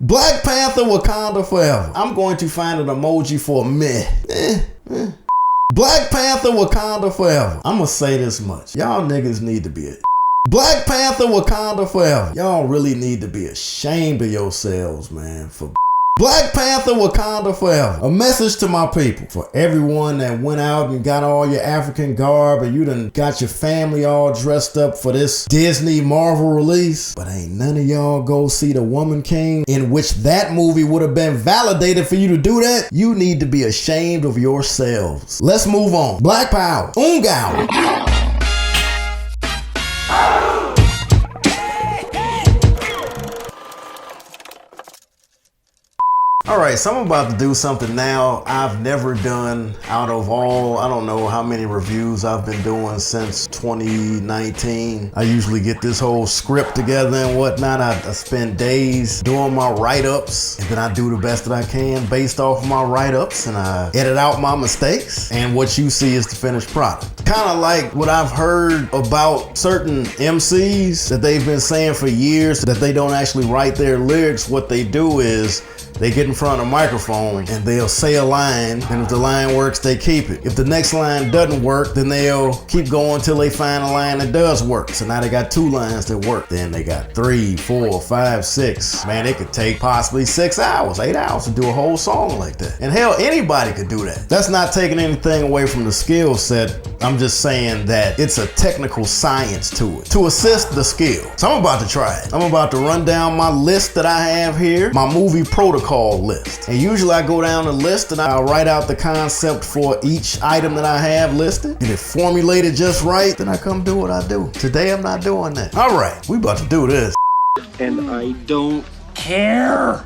Black Panther Wakanda forever. I'm going to find an emoji for meh. Black Panther Wakanda forever. I'ma say this much. Y'all niggas need to be Black Panther Wakanda forever. Y'all really need to be ashamed of yourselves, man. For Black Panther Wakanda forever. A message to my people. For everyone that went out and got all your African garb and you done got your family all dressed up for this Disney Marvel release. But ain't none of y'all go see The Woman King, in which that movie would have been validated for you to do that. You need to be ashamed of yourselves. Let's move on. Black Power. Ungao. Alright, so I'm about to do something now I've never done out of all, I don't know how many reviews I've been doing since 2019. I usually get this whole script together and whatnot. I spend days doing my write-ups, and then I do the best that I can based off of my write-ups, and I edit out my mistakes, and what you see is the finished product. Kind of like what I've heard about certain MCs that they've been saying for years, that they don't actually write their lyrics. What they do is they get in front of a microphone and they'll say a line, and if the line works, they keep it. If the next line doesn't work, then they'll keep going until they find a line that does work. So now they got 2 lines that work. Then they got 3, 4, 5, 6. Man, it could take possibly 6 hours, 8 hours to do a whole song like that. And hell, anybody could do that. That's not taking anything away from the skill set. I'm just saying that it's a technical science to it, to assist the skill. So I'm about to try it. I'm about to run down my list that I have here, my movie protocol list. And usually I go down the list and I'll write out the concept for each item that I have listed. Get it formulated just right, then I come do what I do. Today I'm not doing that. All right, we about to do this. And I don't care.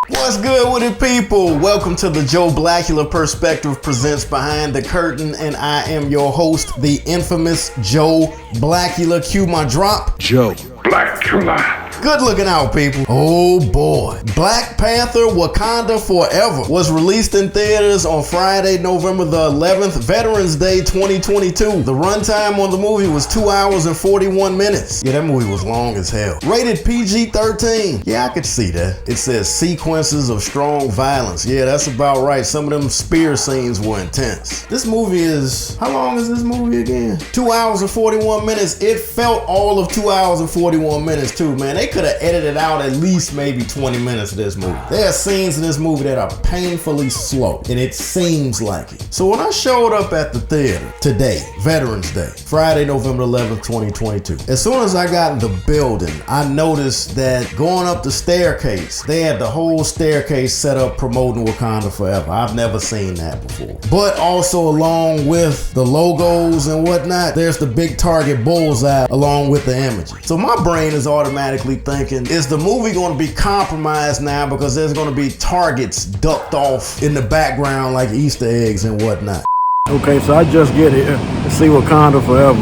What's good with it, people? Welcome to the Joe Blackula Perspective presents Behind the Curtain, and I am your host, the infamous Joe Blackula. Cue my drop. Joe Blackula. Good looking out, people. Oh boy. Black Panther Wakanda Forever was released in theaters on Friday, November the 11th, Veterans Day 2022. The runtime on the movie was 2 hours and 41 minutes. Yeah, that movie was long as hell. Rated PG-13. Yeah, I could see that. It says sequences of strong violence. Yeah, that's about right. Some of them spear scenes were intense. This movie is, how long is this movie again? 2 hours and 41 minutes. It felt all of 2 hours and 41 minutes too, man. They could have edited out at least maybe 20 minutes of this movie. There are scenes in this movie that are painfully slow, and it seems like it. So when I showed up at the theater today, Veterans Day, Friday, November 11th, 2022, as soon as I got in the building, I noticed that going up the staircase, they had the whole staircase set up promoting Wakanda Forever. I've never seen that before. But also along with the logos and whatnot, there's the big target bullseye along with the images. So my brain is automatically thinking, is the movie going to be compromised now because there's going to be targets ducked off in the background like Easter eggs and whatnot? Okay, so I just get here to see Wakanda Forever,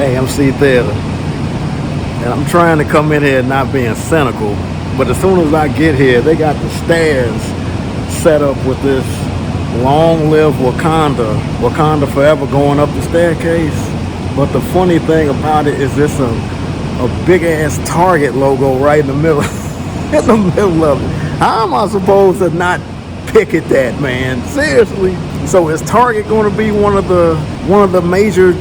AMC Theater. And I'm trying to come in here not being cynical, but as soon as I get here, they got the stairs set up with this long live Wakanda Forever going up the staircase. But the funny thing about it is this a big ass Target logo right in the middle in the middle of it. How am I supposed to not pick at that, man? Seriously. So is Target going to be one of the major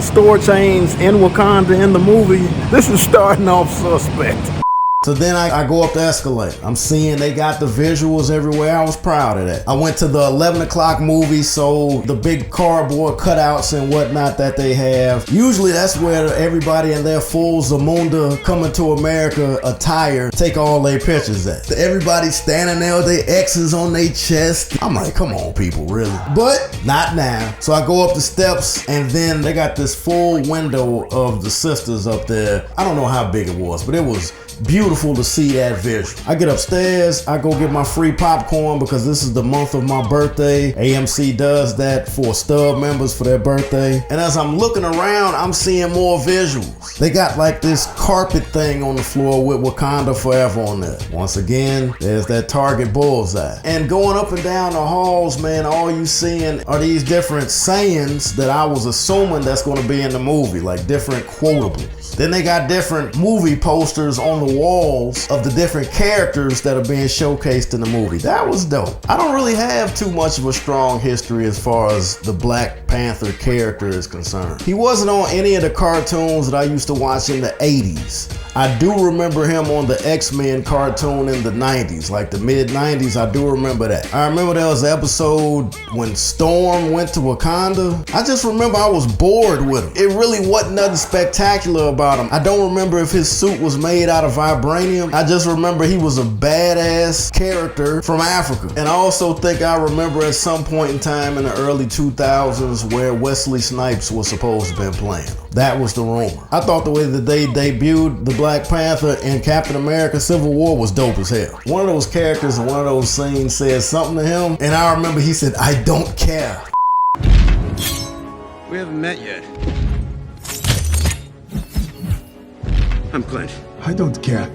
store chains in Wakanda in the movie? This is starting off suspect. So then I go up the escalator. I'm seeing they got the visuals everywhere. I was proud of that. I went to the 11 o'clock movie, so the big cardboard cutouts and whatnot that they have. Usually that's where everybody in their full Zamunda Coming to America attire take all their pictures at. Everybody standing there with their X's on their chest. I'm like, come on, people, really? But not now. So I go up the steps, and then they got this full window of the sisters up there. I don't know how big it was, but it was beautiful to see that visual. I get upstairs, I go get my free popcorn because this is the month of my birthday. AMC does that for stub members for their birthday. And as I'm looking around, I'm seeing more visuals. They got like this carpet thing on the floor with Wakanda Forever on there. Once again, there's that Target bullseye. And going up and down the halls, man, all you seeing are these different sayings that I was assuming that's going to be in the movie, like different quotables. Then they got different movie posters on the walls of the different characters that are being showcased in the movie. That was dope. I don't really have too much of a strong history as far as the Black Panther character is concerned. He wasn't on any of the cartoons that I used to watch in the 80s. I do remember him on the X-Men cartoon in the 90s, like the mid-90s. I do remember that. I remember there was an episode when Storm went to Wakanda. I just remember I was bored with him. It really wasn't nothing spectacular about him. I don't remember if his suit was made out of vibranium. I just remember he was a badass character from Africa. And I also think I remember at some point in time in the early 2000s where Wesley Snipes was supposed to have been playing him. That was the rumor. I thought the way that they debuted the Black Panther in Captain America Civil War was dope as hell. One of those characters in one of those scenes said something to him, and I remember he said, "I don't care." We haven't met yet. I'm Clint. I don't care.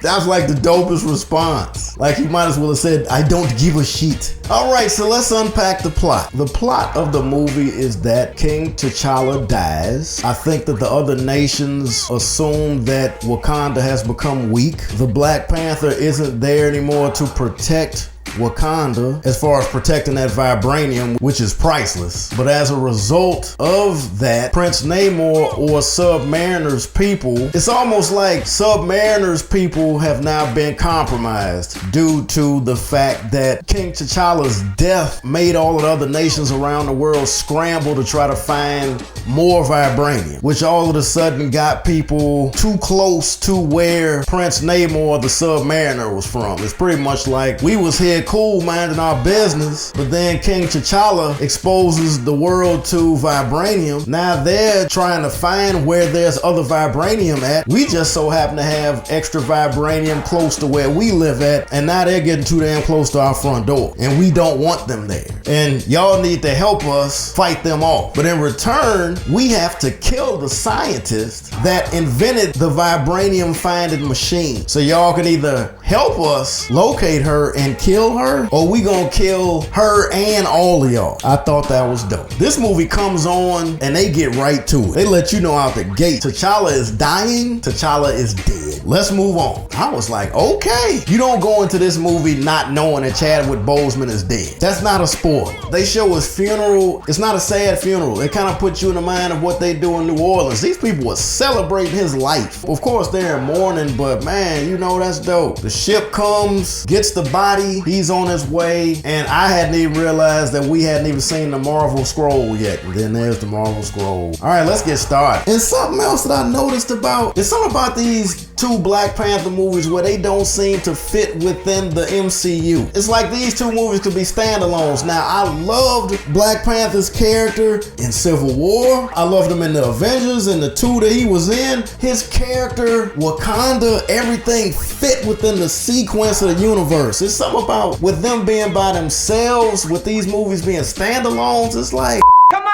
That was like the dopest response. Like he might as well have said, "I don't give a shit." All right, so let's unpack the plot. The plot of the movie is that King T'Challa dies. I think that the other nations assume that Wakanda has become weak. The Black Panther isn't there anymore to protect Wakanda as far as protecting that vibranium, which is priceless. But as a result of that, Prince Namor or Submariner's people, it's almost like Submariner's people have now been compromised due to the fact that King T'Challa's death made all of the other nations around the world scramble to try to find more vibranium, which all of a sudden got people too close to where Prince Namor the Submariner was from. It's pretty much like we was here cool minding our business, but then King T'Challa exposes the world to vibranium. Now they're trying to find where there's other vibranium at. We just so happen to have extra vibranium close to where we live at, and now they're getting too damn close to our front door, and we don't want them there. And y'all need to help us fight them off. But in return, we have to kill the scientist that invented the vibranium finding machine. So y'all can either help us locate her and kill her, or we gonna kill her and all of y'all. I thought that was dope. This movie comes on and they get right to it. They let you know out the gate, T'Challa is dying, T'Challa is dead. Let's move on. I was like, okay. You don't go into this movie not knowing that Chadwick Boseman is dead. That's not a spoiler. They show his funeral. It's not a sad funeral. It kind of puts you in the mind of what they do in New Orleans. These people were celebrating his life. Of course, they're in mourning, but man, you know that's dope. The ship comes, gets the body, he's on his way, and I hadn't even realized that we hadn't even seen the Marvel Scroll yet. And then there's the Marvel Scroll. All right, let's get started. And something else that I noticed about, it's something about these two Black Panther movies where they don't seem to fit within the MCU. It's like these two movies could be standalones. Now, I loved Black Panther's character in Civil War. I loved him in the Avengers and the two that he was in. His character, Wakanda, everything fit within the sequence of the universe. It's something about with them being by themselves, with these movies being standalones, it's like, come on.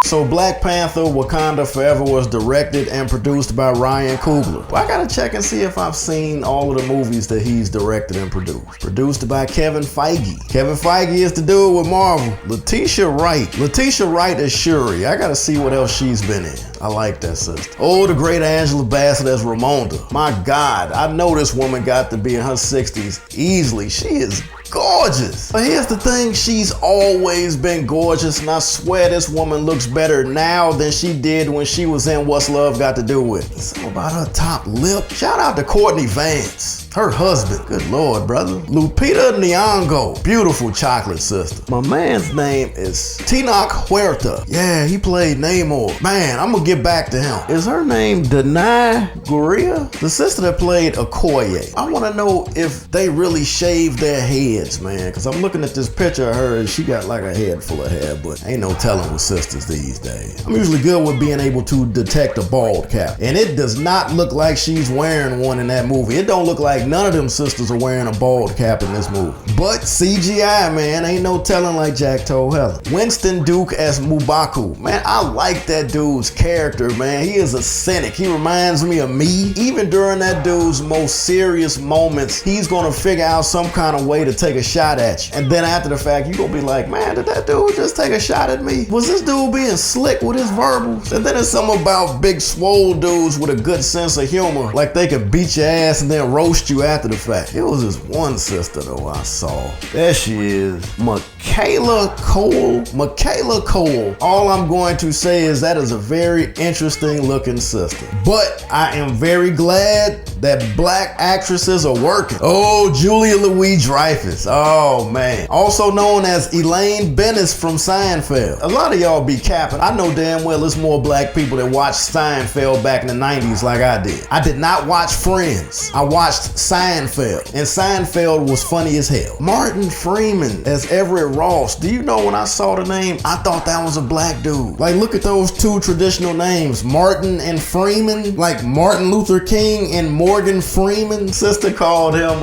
So Black Panther Wakanda Forever was directed and produced by Ryan Coogler. Well, I gotta check and see if I've seen all of the movies that he's directed and produced. Produced by Kevin Feige. Kevin Feige is the dude with Marvel. Letitia Wright is Shuri. I gotta see what else she's been in. I like that sister. Oh, the great Angela Bassett as Ramonda. My God, I know this woman got to be in her 60s easily. She is gorgeous. But here's the thing, she's always been gorgeous, and I swear this woman looks better now than she did when she was in What's Love Got to Do With It. Something about her top lip. Shout out to Courtney Vance, her husband. Good Lord, brother. Lupita Nyong'o, beautiful chocolate sister. My man's name is Tenoch Huerta. Yeah, he played Namor. Man, I'm gonna get back to him. Is her name Danai Gurira? The sister that played Okoye. I wanna know if they really shaved their heads, man, because I'm looking at this picture of her and she got like a head full of hair, but ain't no telling with sisters these days. I'm usually good with being able to detect a bald cap, and it does not look like she's wearing one in that movie. It don't look like like none of them sisters are wearing a bald cap in this movie. But CGI, man, ain't no telling, like Jack told Helen. Winston Duke as M'Baku. Man, I like that dude's character, man. He is a cynic. He reminds me of me. Even during that dude's most serious moments, he's gonna figure out some kind of way to take a shot at you. And then after the fact, you gonna be like, man, did that dude just take a shot at me? Was this dude being slick with his verbals? And then there's something about big swole dudes with a good sense of humor, like they could beat your ass and then roast you after the fact. It was this one sister though I saw. There she is, Michaela Cole. Michaela Cole. All I'm going to say is that is a very interesting looking sister. But I am very glad that black actresses are working. Oh, Julia Louis-Dreyfus. Oh man. Also known as Elaine Bennis from Seinfeld. A lot of y'all be capping. I know damn well there's more black people that watched Seinfeld back in the 90s like I did. I did not watch Friends. I watched Seinfeld. And Seinfeld was funny as hell. Martin Freeman as Everett Ross. Do you know when I saw the name, I thought that was a black dude. Like, look at those two traditional names, Martin and Freeman. Like Martin Luther King and Morgan Freeman. Sister called him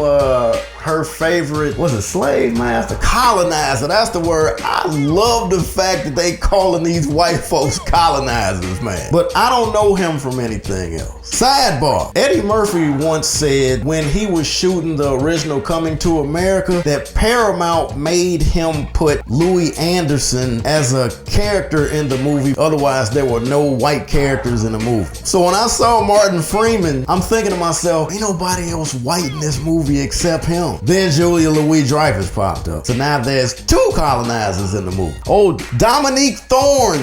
her favorite, was it slave master? Colonizer, that's the word. I love the fact that they calling these white folks colonizers, man. But I don't know him from anything else. Sidebar, Eddie Murphy once said when he was shooting the original Coming to America that Paramount made him put Louis Anderson as a character in the movie, otherwise there were no white characters in the movie. So when I saw Martin Freeman, I'm thinking to myself, ain't nobody else white in this movie except him. Then Julia Louis-Dreyfus popped up. So now there's two colonizers in the movie. Oh, Dominique Thorne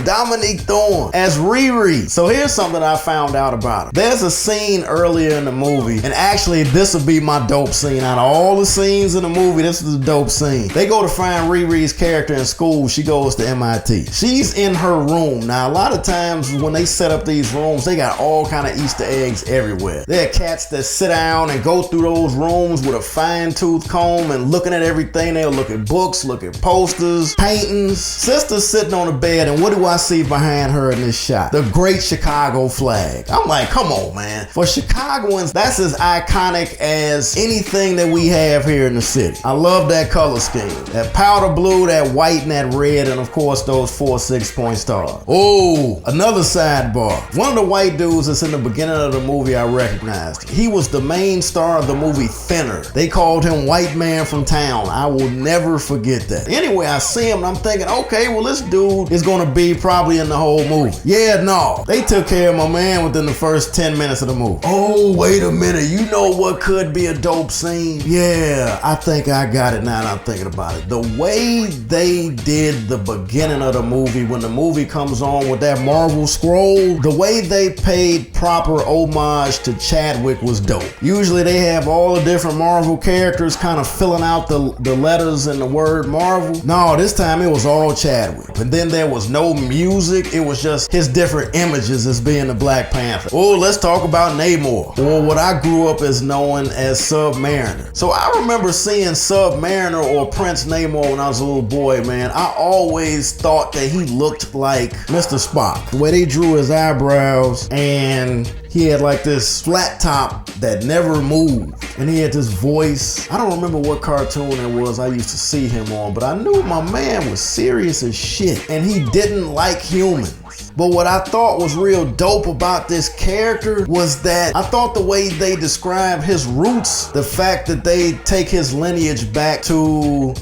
as Riri. So here's something I found out about her. There's a scene earlier in the movie, and actually this will be my dope scene. Out of all the scenes in the movie, this is a dope scene. They go to find Riri's character in school. She goes to MIT. She's in her room. Now, a lot of times when they set up these rooms, they got all kind of Easter eggs everywhere. There are cats that sit down and go through those rooms with a fine-tooth comb and looking at everything. They'll look at books, look at posters, paintings. Sister's sitting on the bed, and what do I see behind her in this shot? The great Chicago flag. I'm like, come on, man. For Chicagoans, that's as iconic as anything that we have here in the city. I love that color scheme. That powder blue, that white, and that red, and of course those 4 6-point stars. Oh, another sidebar. One of the white dudes that's in the beginning of the movie I recognized. He was the main star of the movie Thinner. They called him White Man from Town. I will never forget that. Anyway, I see him and I'm thinking, okay, well this dude is gonna be probably in the whole movie. Yeah, no. They took care of my man within the first 10 minutes of the movie. Oh, wait a minute. You know what could be a dope scene? Yeah, I think I got it now that I'm thinking about it. The way they did the beginning of the movie, when the movie comes on with that Marvel scroll, the way they paid proper homage to Chadwick was dope. Usually they have all the different Marvel characters kind of filling out the letters in the word Marvel. No, this time it was all Chadwick. And then there was no music. It was just his different images as being the Black Panther. Oh, let's talk about Namor, or what I grew up as knowing as Submariner. So I remember seeing Submariner or Prince Namor when I was a little boy, man. I always thought that he looked like Mr. Spock. The way they drew his eyebrows, and he had like this flat top that never moved. And he had this voice. I don't remember what cartoon it was I used to see him on, but I knew my man was serious as shit. And he didn't like humans. But what I thought was real dope about this character was that I thought the way they describe his roots, the fact that they take his lineage back to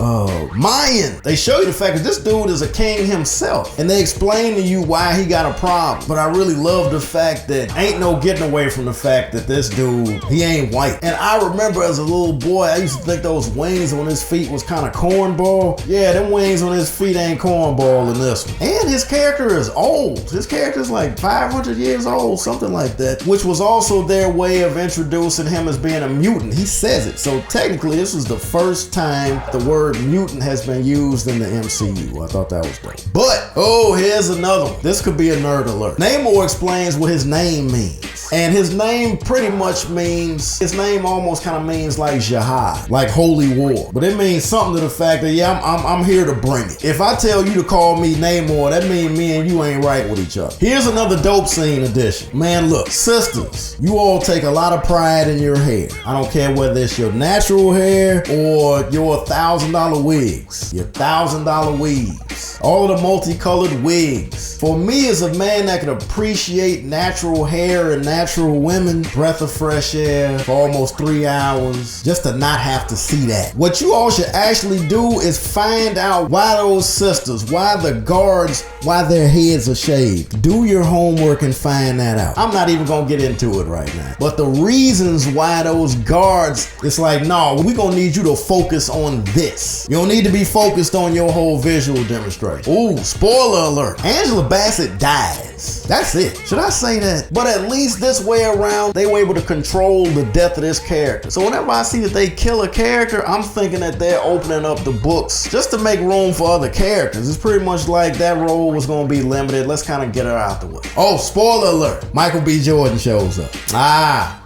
Mayan. They show you the fact that this dude is a king himself. And they explain to you why he got a problem. But I really love the fact that ain't no getting away from the fact that this dude, he ain't white. And I remember as a little boy, I used to think those wings on his feet was kind of cornball. Yeah, them wings on his feet ain't cornball in this one. And his character is old. His character's like 500 years old, something like that, which was also their way of introducing him as being a mutant. He says it. So technically, this was the first time the word mutant has been used in the MCU. I thought that was dope. But, oh, here's another one. This could be a nerd alert. Namor explains what his name means. And his name pretty much means, his name almost kind of means like jihad, like holy war. But it means something to the fact that, yeah, I'm here to bring it. If I tell you to call me Namor, that means me and you ain't right with each other. Here's another dope scene addition. Man, look, sisters, you all take a lot of pride in your hair. I don't care whether it's your natural hair or your $1,000 wigs, your $1,000 weaves, all of the multicolored wigs. For me as a man that can appreciate natural hair and natural women, breath of fresh air for almost 3 hours, just to not have to see that. What you all should actually do is find out why those sisters, why the guards, why their heads are shaved. Do your homework and find that out. I'm not even gonna get into it right now. But the reasons why those guards, it's like, no, we gonna need you to focus on this. You don't need to be focused on your whole visual demonstration. Ooh, spoiler alert. Angela Bassett dies. That's it. Should I say that? But at least this way around, they were able to control the death of this character. So whenever I see that they kill a character, I'm thinking that they're opening up the books just to make room for other characters. It's pretty much like that role was gonna be limited. Let's kind of get her out the way. Oh, spoiler alert. Michael B. Jordan shows up.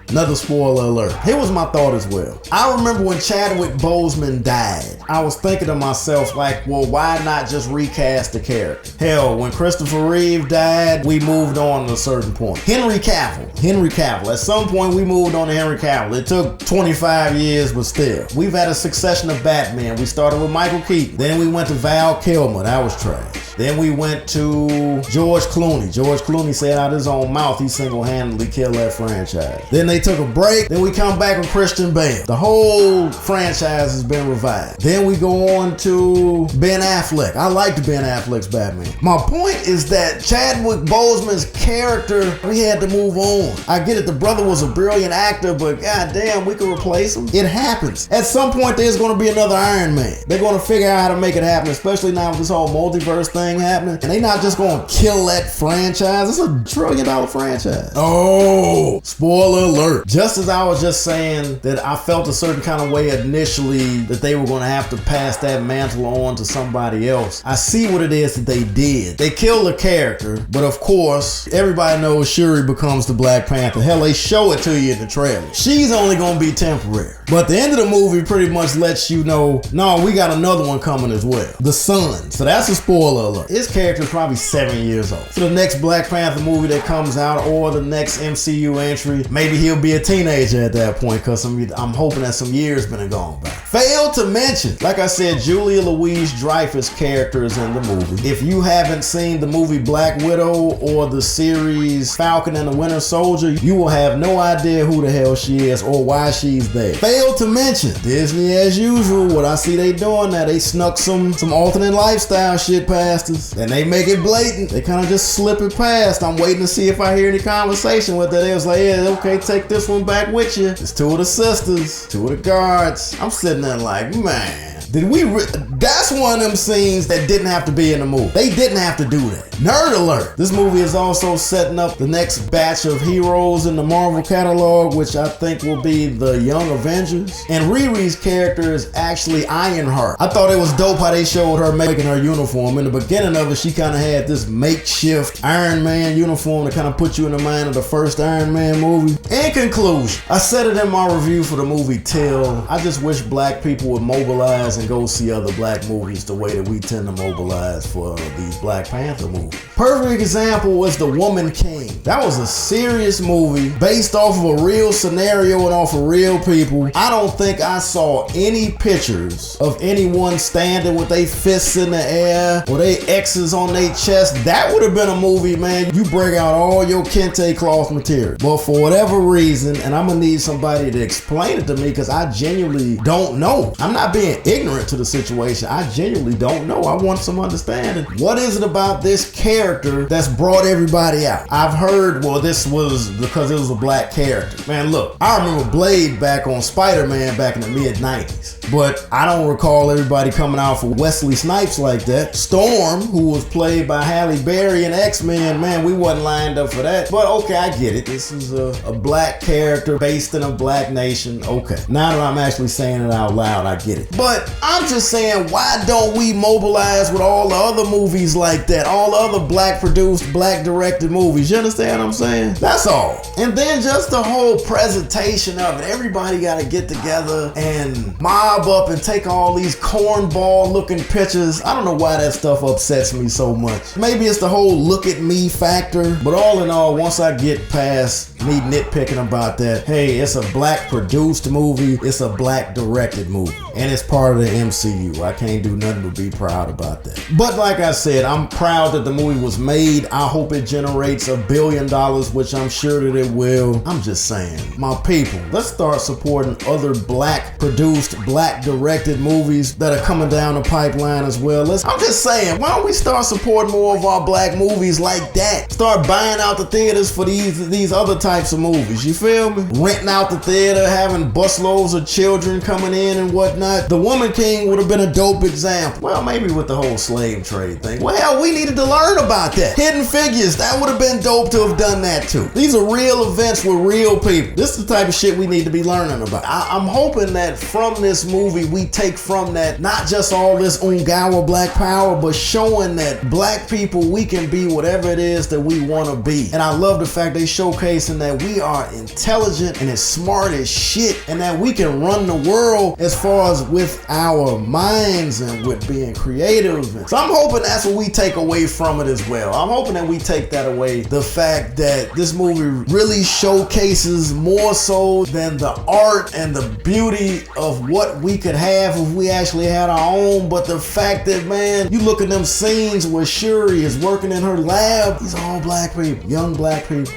Another spoiler alert. Here was my thought as well. I remember when Chadwick Boseman died, I was thinking to myself like, well, why not just recast the character? Hell, when Christopher Reeve died, we moved on to a certain point. Henry Cavill. At some point, we moved on to Henry Cavill. It took 25 years, but still. We've had a succession of Batman. We started with Michael Keaton. Then we went to Val Kilmer. That was trash. Then we went to George Clooney. George Clooney said out his own mouth he single-handedly killed that franchise. Then they took a break. Then we come back with Christian Bale. The whole franchise has been revived. Then we go on to Ben Affleck. I liked Ben Affleck's Batman. My point is that Chadwick Boseman's character, we had to move on. I get it, the brother was a brilliant actor, but goddamn, we could replace him. It happens. At some point, there's going to be another Iron Man. They're going to figure out how to make it happen, especially now with this whole multiverse thing happening. And they not just going to kill that franchise. It's $1 trillion franchise. Oh, spoiler alert. Just as I was just saying that I felt a certain kind of way initially that they were going to have to pass that mantle on to somebody else, I see what it is that they did. They killed the character, but of course, everybody knows Shuri becomes the Black Panther. Hell, they show it to you in the trailer. She's only going to be temporary. But the end of the movie pretty much lets you know, no, we got another one coming as well. The Son. So that's a spoiler alert. His character is probably 7 years old. So the next Black Panther movie that comes out or the next MCU entry, maybe he'll be a teenager at that point because I'm hoping that some years been gone by. Failed to mention, like I said, Julia Louis-Dreyfus character is in the movie. If you haven't seen the movie Black Widow or the series Falcon and the Winter Soldier, you will have no idea who the hell she is or why she's there. Failed to mention, Disney as usual, what I see they doing now, they snuck some alternate lifestyle shit past us and they make it blatant. They kind of just slip it past. I'm waiting to see if I hear any conversation with it. They was like, yeah, okay, take this one back with you. It's 2 of the sisters, 2 of the guards. I'm sitting there like, man, that's one of them scenes that didn't have to be in the movie. They didn't have to do that. Nerd alert. This movie is also setting up the next batch of heroes in the Marvel catalog, which I think will be the Young Avengers. And Riri's character is actually Ironheart. I thought it was dope how they showed her making her uniform. In the beginning of it, she kind of had this makeshift Iron Man uniform to kind of put you in the mind of the first Iron Man movie. In conclusion, I said it in my review for the movie Till. I just wish black people would mobilize and go see other black movies the way that we tend to mobilize for these Black Panther movies. Perfect example was The Woman King. That was a serious movie based off of a real scenario and off of real people. I don't think I saw any pictures of anyone standing with their fists in the air or their X's on their chest. That would have been a movie, man. You break out all your kente cloth material. But for whatever reason, and I'm gonna need somebody to explain it to me because I genuinely don't know. I'm not being ignorant to the situation. I genuinely don't know. I want some understanding. What is it about this character that's brought everybody out? I've heard, well, this was because it was a black character. Man, look, I remember Blade back on Spider-Man back in the mid-90s. But I don't recall everybody coming out for Wesley Snipes like that. Storm Storm, who was played by Halle Berry in X-Men, man, we wasn't lined up for that. But okay, I get it. This is a black character based in a black nation. Okay. Now that I'm actually saying it out loud, I get it. But I'm just saying, why don't we mobilize with all the other movies like that? All the other black produced, black directed movies. You understand what I'm saying? That's all. And then just the whole presentation of it. Everybody got to get together and mob up and take all these cornball looking pictures. I don't know why that stuff upsets me so much. Maybe it's the whole look at me factor. But all in all, once I get past me nitpicking about that, hey, it's a black produced movie. It's a black directed movie. And it's part of the MCU. I can't do nothing but be proud about that. But like I said, I'm proud that the movie was made. I hope it generates $1 billion, which I'm sure that it will. I'm just saying, my people, let's start supporting other black produced, black directed movies that are coming down the pipeline as well. I'm just saying, why don't we start supporting more of our black movies like that? Start buying out the theaters for these other types of movies, you feel me? Renting out the theater, having busloads of children coming in and whatnot. The Woman King would have been a dope example. Well, maybe with the whole slave trade thing. Well, hell, we needed to learn about that. Hidden Figures, that would have been dope to have done that too. These are real events with real people. This is the type of shit we need to be learning about. I'm hoping that from this movie, we take from that not just all this Ungawa black power, but showing that black people, we can be whatever it is that we want to be. And I love the fact they showcasing that we are intelligent and as smart as shit, and that we can run the world as far as with our minds and with being creative. So I'm hoping that's what we take away from it as well. I'm hoping that we take that away. The fact that this movie really showcases more so than the art and the beauty of what we could have if we actually had our own. But the fact that, man, you look at them scenes where Shuri is working in her lab, these are all black people, young black people.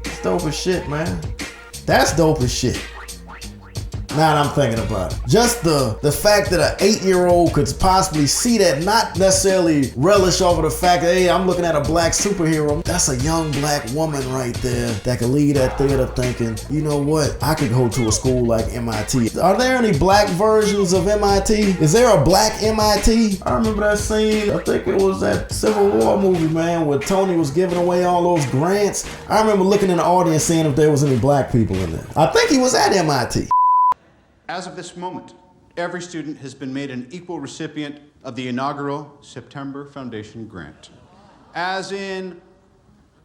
It's dope as shit, man. That's dope as shit. Now that I'm thinking about it. Just the fact that an 8-year-old could possibly see that, not necessarily relish over the fact that, hey, I'm looking at a black superhero. That's a young black woman right there that could leave that theater thinking, you know what, I could go to a school like MIT. Are there any black versions of MIT? Is there a black MIT? I remember that scene, I think it was that Civil War movie, man, where Tony was giving away all those grants. I remember looking in the audience seeing if there was any black people in there. I think he was at MIT. As of this moment, every student has been made an equal recipient of the inaugural September Foundation grant. As in,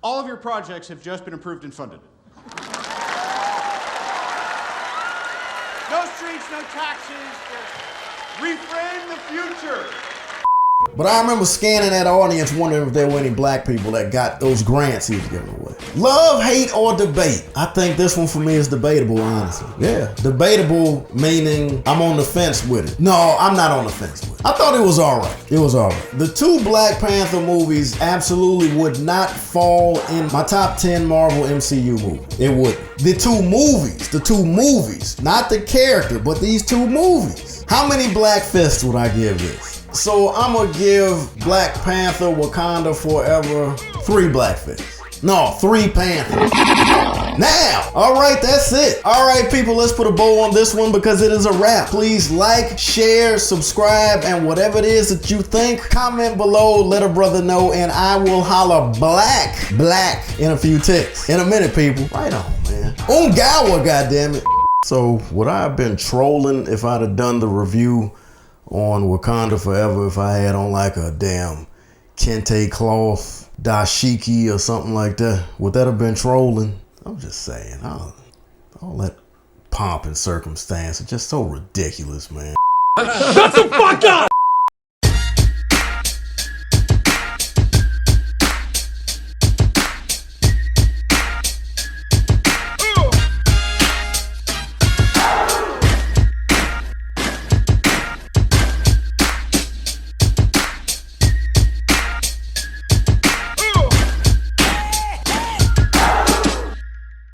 all of your projects have just been approved and funded. No streets, no taxes, just reframe the future. But I remember scanning that audience wondering if there were any black people that got those grants he was giving away. Love, hate, or debate? I think this one for me is debatable, honestly. Yeah, debatable meaning I'm on the fence with it. No, I'm not on the fence with it. I thought it was all right. It was all right. The two Black Panther movies absolutely would not fall in my top 10 Marvel MCU movies. It wouldn't. The two movies, not the character, but these two movies. How many black fists would I give this? So I'm gonna give Black Panther Wakanda Forever 3 black fists. No, 3 Panthers. Now, all right, that's it. All right, people, let's put a bow on this one because it is a wrap. Please like, share, subscribe, and whatever it is that you think, comment below, let a brother know, and I will holler black in a few ticks. In a minute, people. Right on, man. Ungawa, goddammit. So, would I have been trolling if I'd have done the review on Wakanda Forever if I had on like a damn kente cloth, dashiki or something like that? Would that have been trolling? I'm just saying, all that pomp and circumstance is just so ridiculous, man. Shut the fuck up!